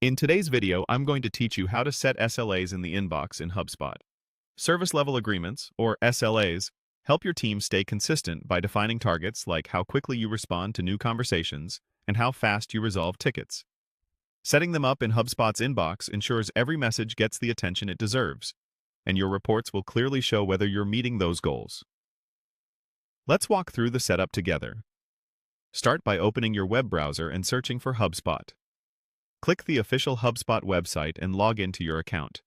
In today's video, I'm going to teach you how to set SLAs in the inbox in HubSpot. Service Level Agreements, or SLAs, help your team stay consistent by defining targets like how quickly you respond to new conversations and how fast you resolve tickets. Setting them up in HubSpot's inbox ensures every message gets the attention it deserves, and your reports will clearly show whether you're meeting those goals. Let's walk through the setup together. Start by opening your web browser and searching for HubSpot. Click the official HubSpot website and log into your account.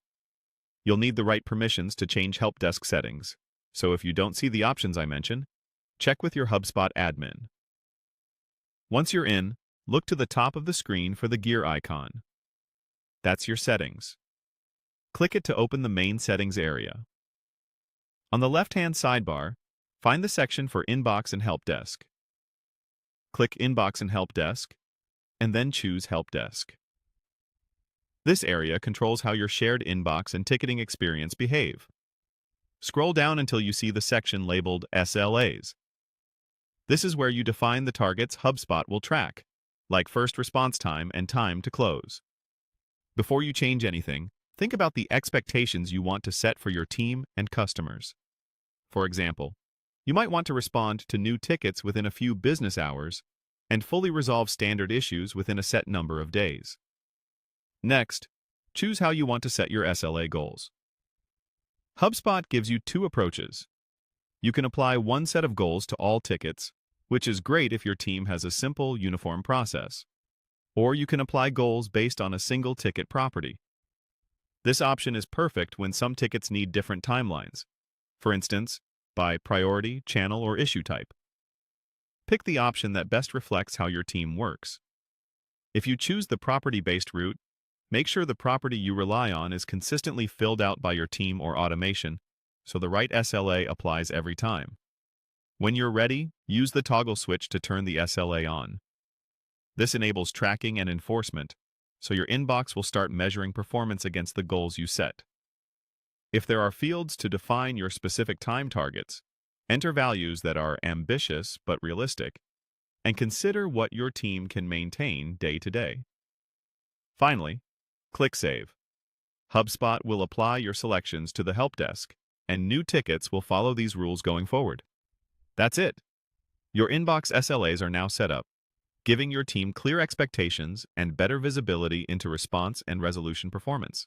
You'll need the right permissions to change help desk settings, so if you don't see the options I mentioned, check with your HubSpot admin. Once you're in, look to the top of the screen for the gear icon. That's your settings. Click it to open the main settings area. On the left-hand sidebar, find the section for Inbox and Help Desk. Click Inbox and Help Desk, and then choose Help Desk. This area controls how your shared inbox and ticketing experience behave. Scroll down until you see the section labeled SLAs. This is where you define the targets HubSpot will track, like first response time and time to close. Before you change anything, think about the expectations you want to set for your team and customers. For example, you might want to respond to new tickets within a few business hours and fully resolve standard issues within a set number of days. Next, choose how you want to set your SLA goals. HubSpot gives you two approaches. You can apply one set of goals to all tickets, which is great if your team has a simple, uniform process. Or you can apply goals based on a single ticket property. This option is perfect when some tickets need different timelines, for instance, by priority, channel, or issue type. Pick the option that best reflects how your team works. If you choose the property-based route, make sure the property you rely on is consistently filled out by your team or automation, so the right SLA applies every time. When you're ready, use the toggle switch to turn the SLA on. This enables tracking and enforcement, so your inbox will start measuring performance against the goals you set. If there are fields to define your specific time targets, enter values that are ambitious but realistic, and consider what your team can maintain day to day. Finally, click Save. HubSpot will apply your selections to the help desk, and new tickets will follow these rules going forward. That's it. Your inbox SLAs are now set up, giving your team clear expectations and better visibility into response and resolution performance.